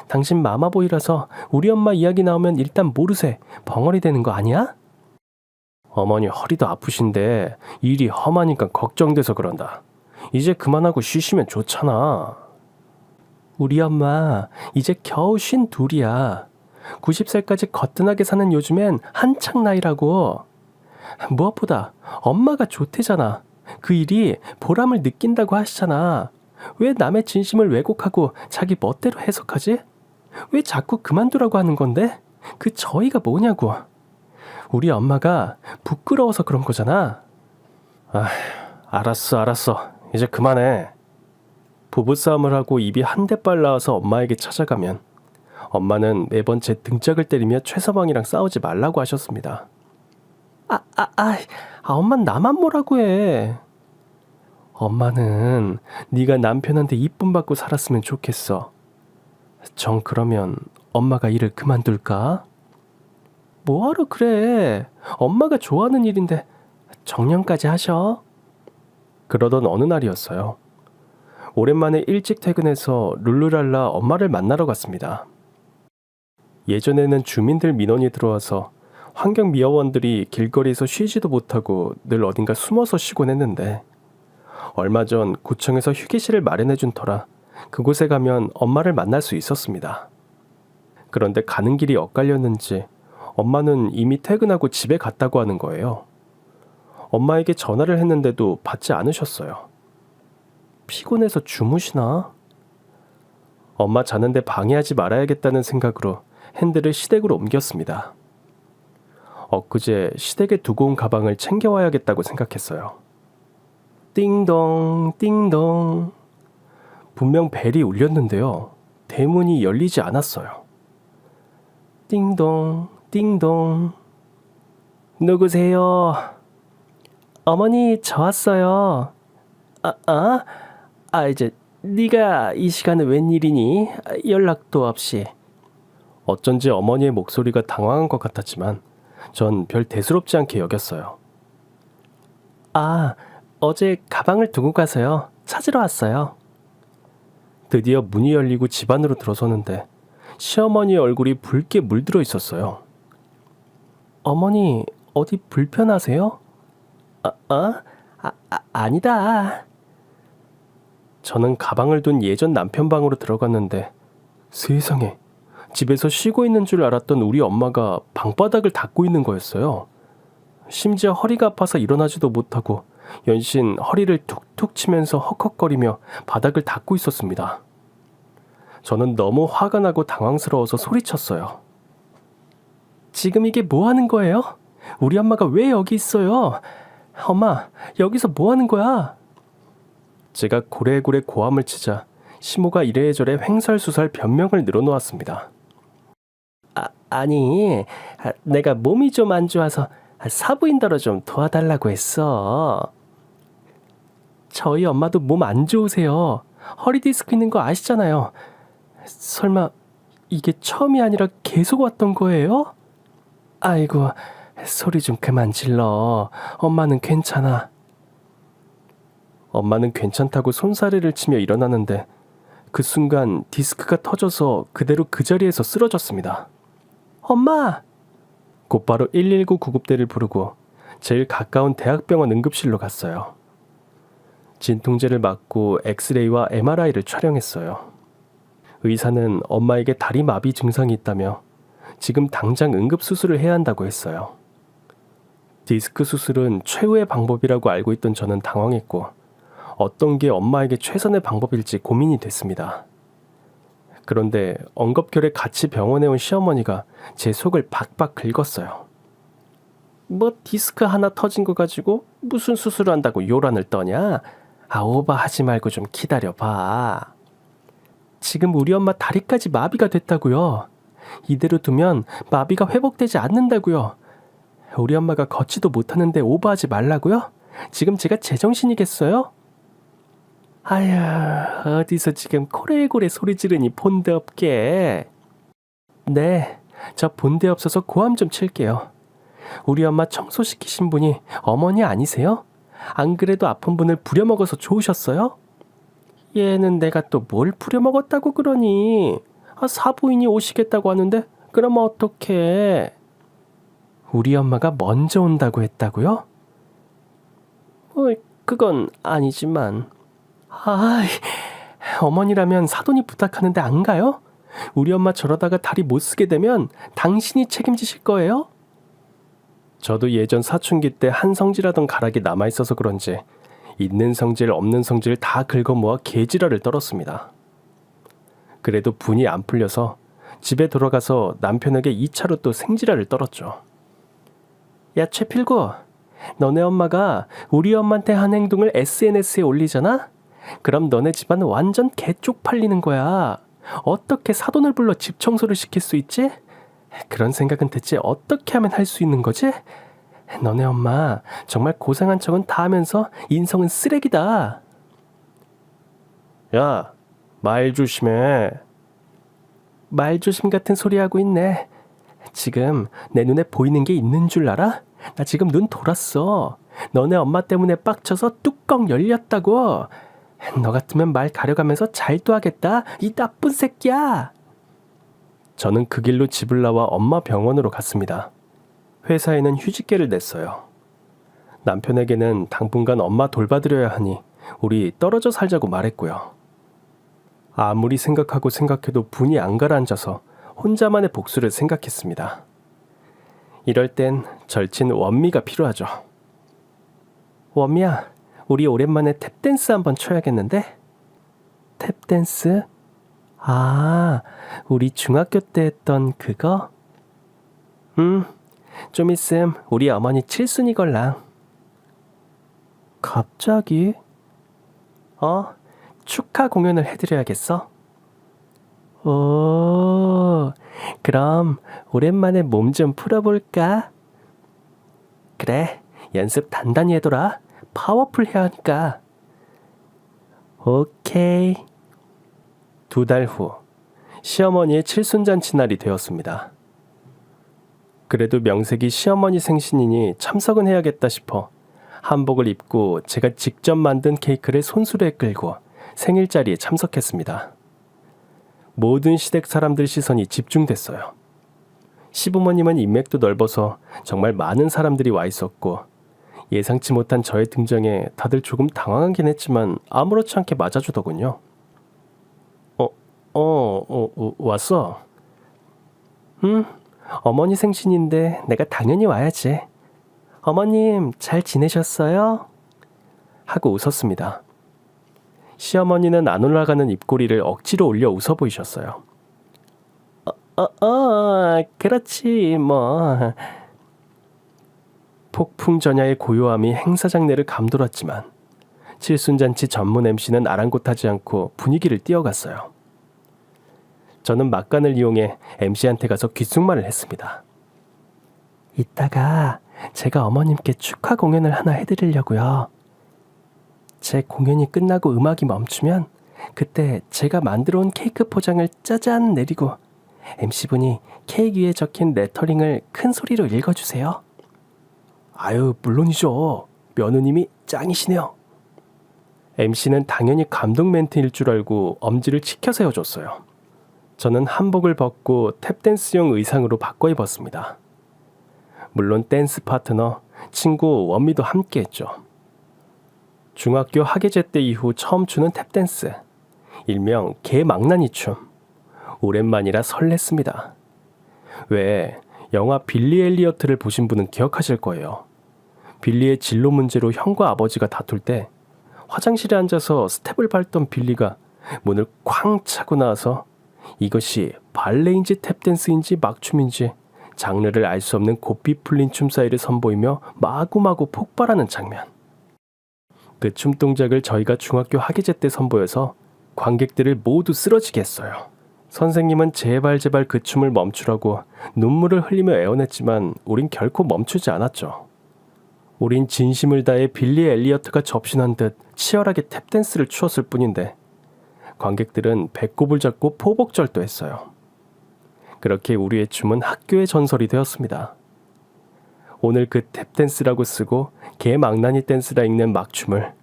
[SPEAKER 1] 당신 마마보이라서 우리 엄마 이야기 나오면 일단 모르쇠 벙어리 되는 거 아니야? 어머니 허리도 아프신데 일이 험하니까 걱정돼서 그런다. 이제 그만하고 쉬시면 좋잖아. 우리 엄마 이제 겨우 52이야. 90살까지 거뜬하게 사는 요즘엔 한창 나이라고. 무엇보다 엄마가 좋대잖아. 그 일이 보람을 느낀다고 하시잖아. 왜 남의 진심을 왜곡하고 자기 멋대로 해석하지? 왜 자꾸 그만두라고 하는 건데? 그 저희가 뭐냐고. 우리 엄마가 부끄러워서 그런 거잖아. 알았어. 이제 그만해. 부부싸움을 하고 입이 한데 빨라와서 엄마에게 찾아가면 엄마는 매번 제 등짝을 때리며 최서방이랑 싸우지 말라고 하셨습니다. 엄만 나만 뭐라고 해. 엄마는 네가 남편한테 이쁨 받고 살았으면 좋겠어. 정 그러면 엄마가 일을 그만둘까? 뭐하러 그래. 엄마가 좋아하는 일인데 정년까지 하셔. 그러던 어느 날이었어요. 오랜만에 일찍 퇴근해서 룰루랄라 엄마를 만나러 갔습니다. 예전에는 주민들 민원이 들어와서 환경미화원들이 길거리에서 쉬지도 못하고 늘 어딘가 숨어서 쉬곤 했는데 얼마 전 구청에서 휴게실을 마련해준 터라 그곳에 가면 엄마를 만날 수 있었습니다. 그런데 가는 길이 엇갈렸는지 엄마는 이미 퇴근하고 집에 갔다고 하는 거예요. 엄마에게 전화를 했는데도 받지 않으셨어요. 피곤해서 주무시나? 엄마 자는데 방해하지 말아야겠다는 생각으로 핸들을 시댁으로 옮겼습니다. 엊그제 시댁에 두고 온 가방을 챙겨와야겠다고 생각했어요. 띵동 띵동. 분명 벨이 울렸는데요. 대문이 열리지 않았어요. 띵동 띵동. 누구세요? 어머니 저 왔어요. 이제 네가 이 시간에 웬일이니? 연락도 없이. 어쩐지 어머니의 목소리가 당황한 것 같았지만 전 별 대수롭지 않게 여겼어요. 어제 가방을 두고 가서요. 찾으러 왔어요. 드디어 문이 열리고 집 안으로 들어서는데 시어머니의 얼굴이 붉게 물들어 있었어요. 어머니 어디 불편하세요? 아니다. 저는 가방을 둔 예전 남편 방으로 들어갔는데 세상에 집에서 쉬고 있는 줄 알았던 우리 엄마가 방바닥을 닦고 있는 거였어요. 심지어 허리가 아파서 일어나지도 못하고 연신 허리를 툭툭 치면서 헉헉거리며 바닥을 닦고 있었습니다. 저는 너무 화가 나고 당황스러워서 소리쳤어요. 지금 이게 뭐 하는 거예요? 우리 엄마가 왜 여기 있어요? 엄마, 여기서 뭐 하는 거야? 제가 고래고래 고함을 치자 시모가 이래저래 횡설수설 변명을 늘어놓았습니다. 아니, 내가 몸이 좀 안 좋아서 사부인더러 좀 도와달라고 했어. 저희 엄마도 몸 안 좋으세요. 허리 디스크 있는 거 아시잖아요. 설마 이게 처음이 아니라 계속 왔던 거예요? 아이고, 소리 좀 그만 질러. 엄마는 괜찮아. 엄마는 괜찮다고 손사래를 치며 일어나는데 그 순간 디스크가 터져서 그대로 그 자리에서 쓰러졌습니다. 엄마! 곧바로 119 구급대를 부르고 제일 가까운 대학병원 응급실로 갔어요. 진통제를 맞고 엑스레이와 MRI를 촬영했어요. 의사는 엄마에게 다리 마비 증상이 있다며 지금 당장 응급수술을 해야 한다고 했어요. 디스크 수술은 최후의 방법이라고 알고 있던 저는 당황했고 어떤 게 엄마에게 최선의 방법일지 고민이 됐습니다. 그런데 엉겁결에 같이 병원에 온 시어머니가 제 속을 박박 긁었어요. 뭐 디스크 하나 터진 거 가지고 무슨 수술을 한다고 요란을 떠냐? 오버하지 말고 좀 기다려봐. 지금 우리 엄마 다리까지 마비가 됐다고요. 이대로 두면 마비가 회복되지 않는다고요. 우리 엄마가 걷지도 못하는데 오버하지 말라고요? 지금 제가 제정신이겠어요? 아휴, 어디서 지금 코레고레 소리 지르니 본데 없게. 네, 저 본데 없어서 고함 좀 칠게요. 우리 엄마 청소시키신 분이 어머니 아니세요? 안 그래도 아픈 분을 부려먹어서 좋으셨어요? 얘는 내가 또 뭘 부려먹었다고 그러니? 사부인이 오시겠다고 하는데 그러면 어떡해? 우리 엄마가 먼저 온다고 했다고요? 그건 아니지만. 어머니라면 사돈이 부탁하는데 안 가요? 우리 엄마 저러다가 다리 못 쓰게 되면 당신이 책임지실 거예요? 저도 예전 사춘기 때 한 성질하던 가락이 남아있어서 그런지 있는 성질 없는 성질 다 긁어모아 개지랄을 떨었습니다. 그래도 분이 안 풀려서 집에 돌아가서 남편에게 2차로 또 생지랄을 떨었죠. 야 최필구, 너네 엄마가 우리 엄마한테 한 행동을 SNS에 올리잖아? 그럼 너네 집안 완전 개쪽팔리는 거야. 어떻게 사돈을 불러 집 청소를 시킬 수 있지? 그런 생각은 대체 어떻게 하면 할 수 있는 거지? 너네 엄마 정말 고생한 척은 다 하면서 인성은 쓰레기다. 야, 말 조심해. 말 조심 같은 소리 하고 있네. 지금 내 눈에 보이는 게 있는 줄 알아? 나 지금 눈 돌았어. 너네 엄마 때문에 빡쳐서 뚜껑 열렸다고. 너 같으면 말 가려가면서 잘도 하겠다. 이 나쁜 새끼야. 저는 그 길로 집을 나와 엄마 병원으로 갔습니다. 회사에는 휴직계를 냈어요. 남편에게는 당분간 엄마 돌봐드려야 하니 우리 떨어져 살자고 말했고요. 아무리 생각하고 생각해도 분이 안 가라앉아서 혼자만의 복수를 생각했습니다. 이럴 땐 절친 원미가 필요하죠. 원미야, 우리 오랜만에 탭댄스 한번 춰야겠는데? 탭댄스? 우리 중학교 때 했던 그거? 좀 있음 우리 어머니 칠순이 걸랑. 갑자기? 축하 공연을 해드려야겠어? 오, 그럼 오랜만에 몸 좀 풀어볼까? 그래, 연습 단단히 해둬라. 파워풀 해야 하니까. 오케이. 2달 후, 시어머니의 칠순잔치 날이 되었습니다. 그래도 명색이 시어머니 생신이니 참석은 해야겠다 싶어 한복을 입고 제가 직접 만든 케이크를 손수레에 끌고 생일 자리에 참석했습니다. 모든 시댁 사람들 시선이 집중됐어요. 시부모님은 인맥도 넓어서 정말 많은 사람들이 와 있었고 예상치 못한 저의 등장에 다들 조금 당황하긴 했지만 아무렇지 않게 맞아주더군요. 왔어? 어머니 생신인데 내가 당연히 와야지. 어머님 잘 지내셨어요? 하고 웃었습니다. 시어머니는 안 올라가는 입꼬리를 억지로 올려 웃어 보이셨어요. 그렇지 뭐. 폭풍전야의 고요함이 행사장내를 감돌았지만 칠순잔치 전문 MC는 아랑곳하지 않고 분위기를 띄워갔어요. 저는 막간을 이용해 MC한테 가서 귓속말을 했습니다. 이따가 제가 어머님께 축하 공연을 하나 해드리려고요. 제 공연이 끝나고 음악이 멈추면 그때 제가 만들어 온 케이크 포장을 짜잔 내리고 MC분이 케이크 위에 적힌 레터링을 큰 소리로 읽어주세요. 아유, 물론이죠. 며느님이 짱이시네요. MC는 당연히 감동 멘트일 줄 알고 엄지를 치켜 세워줬어요. 저는 한복을 벗고 탭댄스용 의상으로 바꿔 입었습니다. 물론 댄스 파트너, 친구 원미도 함께 했죠. 중학교 학예제 때 이후 처음 추는 탭댄스, 일명 개망나니 춤. 오랜만이라 설렜습니다. 왜 영화 빌리 엘리어트를 보신 분은 기억하실 거예요. 빌리의 진로 문제로 형과 아버지가 다툴 때 화장실에 앉아서 스텝을 밟던 빌리가 문을 쾅 차고 나와서 이것이 발레인지 탭댄스인지 막춤인지 장르를 알 수 없는 고삐 풀린 춤 사이를 선보이며 마구마구 폭발하는 장면. 그 춤 동작을 저희가 중학교 학예제 때 선보여서 관객들을 모두 쓰러지게 했어요. 선생님은 제발 그 춤을 멈추라고 눈물을 흘리며 애원했지만 우린 결코 멈추지 않았죠. 우린 진심을 다해 빌리 엘리어트가 접신한 듯 치열하게 탭댄스를 추었을 뿐인데 관객들은 배꼽을 잡고 포복절도했어요. 그렇게 우리의 춤은 학교의 전설이 되었습니다. 오늘 그 탭댄스라고 쓰고 개망나니 댄스라 읽는 막춤을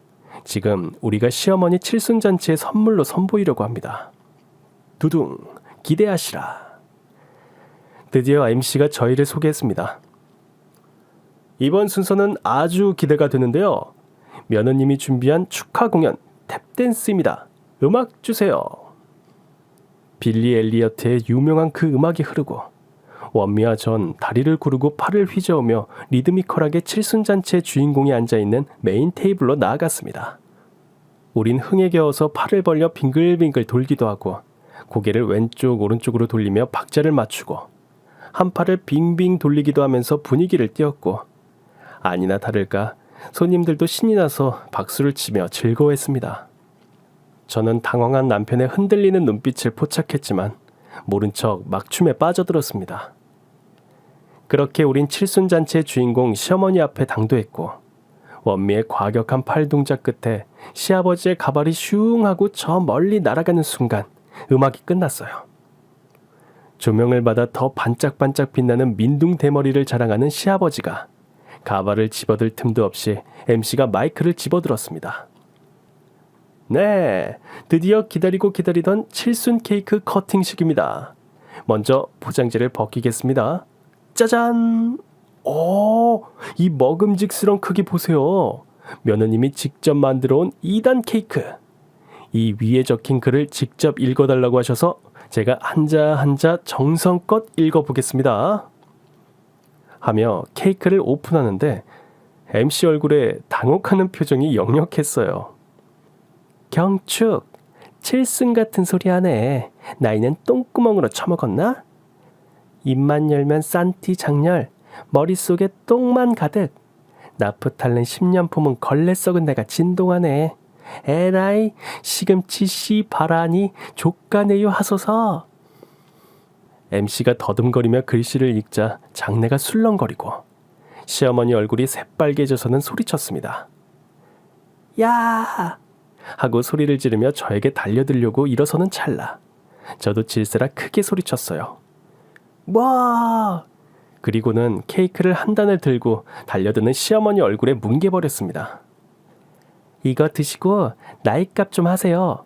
[SPEAKER 1] 지금 우리가 시어머니 칠순잔치의 선물로 선보이려고 합니다. 두둥, 기대하시라. 드디어 MC가 저희를 소개했습니다. 이번 순서는 아주 기대가 되는데요. 며느님이 준비한 축하 공연 탭댄스입니다. 음악 주세요. 빌리 엘리어트의 유명한 그 음악이 흐르고 원미와 전 다리를 구르고 팔을 휘저으며 리드미컬하게 칠순잔치의 주인공이 앉아있는 메인 테이블로 나아갔습니다. 우린 흥에 겨워서 팔을 벌려 빙글빙글 돌기도 하고 고개를 왼쪽 오른쪽으로 돌리며 박자를 맞추고 한 팔을 빙빙 돌리기도 하면서 분위기를 띄웠고 아니나 다를까 손님들도 신이 나서 박수를 치며 즐거워했습니다. 저는 당황한 남편의 흔들리는 눈빛을 포착했지만 모른 척 막춤에 빠져들었습니다. 그렇게 우린 칠순잔치의 주인공 시어머니 앞에 당도했고 원미의 과격한 팔 동작 끝에 시아버지의 가발이 슝 하고 저 멀리 날아가는 순간 음악이 끝났어요. 조명을 받아 더 반짝반짝 빛나는 민둥 대머리를 자랑하는 시아버지가 가발을 집어들 틈도 없이 MC가 마이크를 집어들었습니다. 네, 드디어 기다리고 기다리던 칠순 케이크 커팅식입니다. 먼저 포장지를 벗기겠습니다. 짜잔! 오, 이 먹음직스러운 크기 보세요. 며느님이 직접 만들어 온 2단 케이크. 이 위에 적힌 글을 직접 읽어달라고 하셔서 제가 한자 한자 정성껏 읽어보겠습니다. 하며 케이크를 오픈하는데 MC 얼굴에 당혹하는 표정이 역력했어요. 경축, 칠순 같은 소리 하네. 나이는 똥구멍으로 처먹었나? 입만 열면 싼티 장렬, 머릿속에 똥만 가득. 나프탈렌 10년 품은 걸레 썩은 내가 진동하네. 에라이, 시금치 씨 바라니 족가네요 하소서. MC가 더듬거리며 글씨를 읽자 장내가 술렁거리고 시어머니 얼굴이 새빨개져서는 소리쳤습니다. 야! 하고 소리를 지르며 저에게 달려들려고 일어서는 찰나 저도 질세라 크게 소리쳤어요. 뭐! 그리고는 케이크를 한 단을 들고 달려드는 시어머니 얼굴에 뭉개버렸습니다. 이거 드시고 나이값 좀 하세요.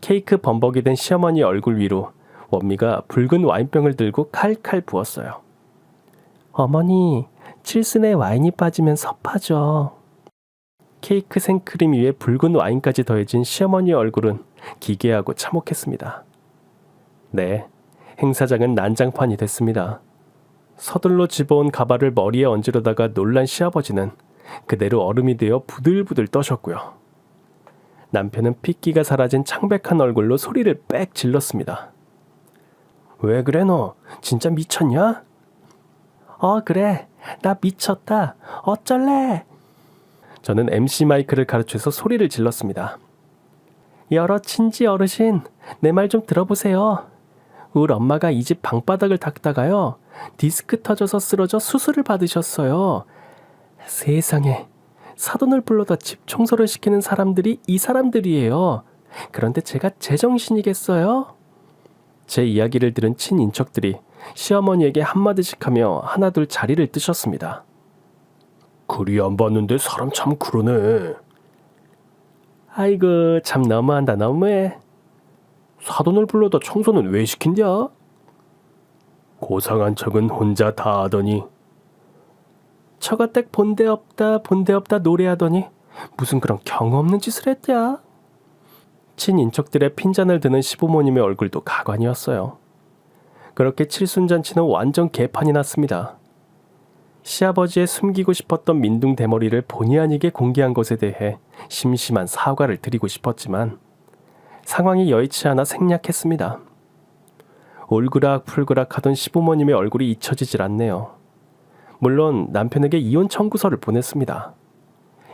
[SPEAKER 1] 케이크 범벅이 된 시어머니 얼굴 위로 원미가 붉은 와인병을 들고 칼칼 부었어요. 어머니, 칠순에 와인이 빠지면 섭하죠. 케이크 생크림 위에 붉은 와인까지 더해진 시어머니 얼굴은 기괴하고 참혹했습니다. 네, 행사장은 난장판이 됐습니다. 서둘러 집어온 가발을 머리에 얹으려다가 놀란 시아버지는 그대로 얼음이 되어 부들부들 떠셨고요. 남편은 핏기가 사라진 창백한 얼굴로 소리를 빽 질렀습니다. 왜 그래 너? 진짜 미쳤냐? 그래. 나 미쳤다. 어쩔래? 저는 MC 마이크를 가르쳐서 소리를 질렀습니다. 여러 친지 어르신, 내 말 좀 들어보세요. 우리 엄마가 이 집 방바닥을 닦다가요. 디스크 터져서 쓰러져 수술을 받으셨어요. 세상에, 사돈을 불러다 집 청소를 시키는 사람들이 이 사람들이에요. 그런데 제가 제정신이겠어요? 제 이야기를 들은 친인척들이 시어머니에게 한마디씩 하며 하나둘 자리를 뜨셨습니다. 그리 안 봤는데 사람 참 그러네. 아이고, 참 너무한다 너무해. 사돈을 불러다 청소는 왜 시킨냐? 고상한 척은 혼자 다 하더니 처가댁 본데 없다 노래하더니 무슨 그런 경험 없는 짓을 했냐? 친인척들의 핀잔을 드는 시부모님의 얼굴도 가관이었어요. 그렇게 칠순잔치는 완전 개판이 났습니다. 시아버지의 숨기고 싶었던 민둥 대머리를 본의 아니게 공개한 것에 대해 심심한 사과를 드리고 싶었지만 상황이 여의치 않아 생략했습니다. 올그락풀그락 하던 시부모님의 얼굴이 잊혀지질 않네요. 물론 남편에게 이혼 청구서를 보냈습니다.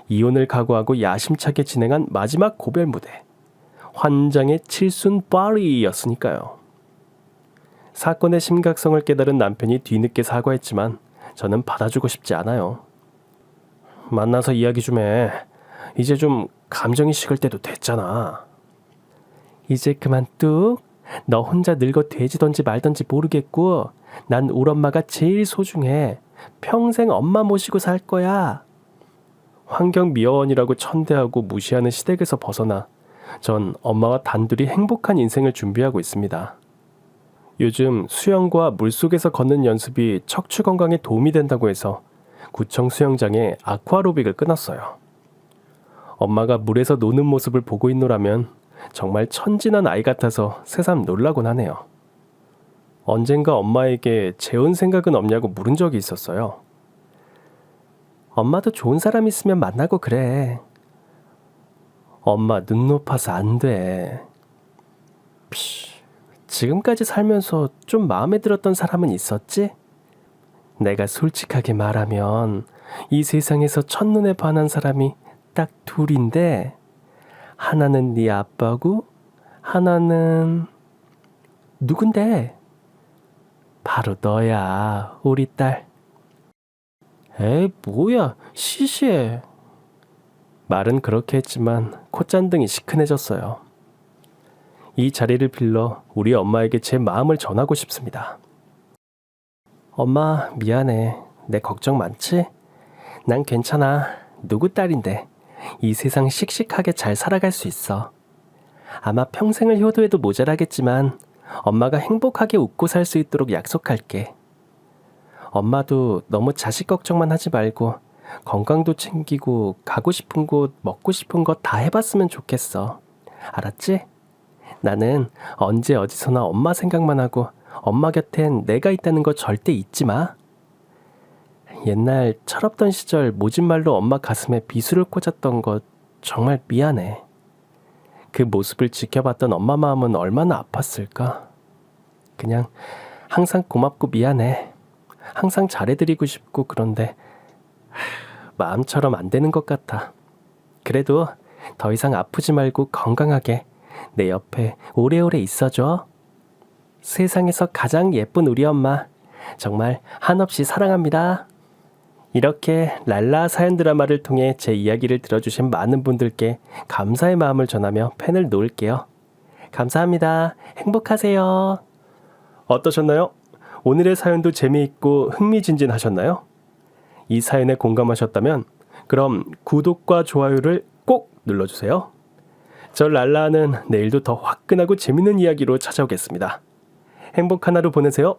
[SPEAKER 1] 이혼을 각오하고 야심차게 진행한 마지막 고별 무대. 환장의 칠순 파리였으니까요. 사건의 심각성을 깨달은 남편이 뒤늦게 사과했지만 저는 받아주고 싶지 않아요. 만나서 이야기 좀 해. 이제 좀 감정이 식을 때도 됐잖아. 이제 그만 뚝. 너 혼자 늙어 돼지던지 말던지 모르겠고 난 우리 엄마가 제일 소중해. 평생 엄마 모시고 살 거야. 환경미화원이라고 천대하고 무시하는 시댁에서 벗어나 전 엄마와 단둘이 행복한 인생을 준비하고 있습니다. 요즘 수영과 물속에서 걷는 연습이 척추 건강에 도움이 된다고 해서 구청 수영장에 아쿠아로빅을 끊었어요. 엄마가 물에서 노는 모습을 보고 있노라면 정말 천진한 아이 같아서 새삼 놀라곤 하네요. 언젠가 엄마에게 재혼 생각은 없냐고 물은 적이 있었어요. 엄마도 좋은 사람 있으면 만나고 그래. 엄마 눈 높아서 안 돼. 지금까지 살면서 좀 마음에 들었던 사람은 있었지? 내가 솔직하게 말하면 이 세상에서 첫눈에 반한 사람이 딱 둘인데 하나는 네 아빠고 하나는 누군데? 바로 너야, 우리 딸. 에이, 뭐야, 시시해. 말은 그렇게 했지만 콧잔등이 시큰해졌어요. 이 자리를 빌러 우리 엄마에게 제 마음을 전하고 싶습니다. 엄마, 미안해. 내 걱정 많지? 난 괜찮아. 누구 딸인데 이 세상 씩씩하게 잘 살아갈 수 있어. 아마 평생을 효도해도 모자라겠지만 엄마가 행복하게 웃고 살 수 있도록 약속할게. 엄마도 너무 자식 걱정만 하지 말고 건강도 챙기고 가고 싶은 곳, 먹고 싶은 거 다 해봤으면 좋겠어. 알았지? 나는 언제 어디서나 엄마 생각만 하고 엄마 곁엔 내가 있다는 거 절대 잊지 마. 옛날 철없던 시절 모진말로 엄마 가슴에 비수를 꽂았던 거 정말 미안해. 그 모습을 지켜봤던 엄마 마음은 얼마나 아팠을까. 그냥 항상 고맙고 미안해. 항상 잘해드리고 싶고 그런데 마음처럼 안 되는 것 같아. 그래도 더 이상 아프지 말고 건강하게 내 옆에 오래오래 있어줘. 세상에서 가장 예쁜 우리 엄마 정말 한없이 사랑합니다. 이렇게 랄라 사연 드라마를 통해 제 이야기를 들어주신 많은 분들께 감사의 마음을 전하며 펜을 놓을게요. 감사합니다. 행복하세요. 어떠셨나요? 오늘의 사연도 재미있고 흥미진진하셨나요? 이 사연에 공감하셨다면 그럼 구독과 좋아요를 꼭 눌러주세요. 저 랄라는 내일도 더 화끈하고 재밌는 이야기로 찾아오겠습니다. 행복한 하루 보내세요.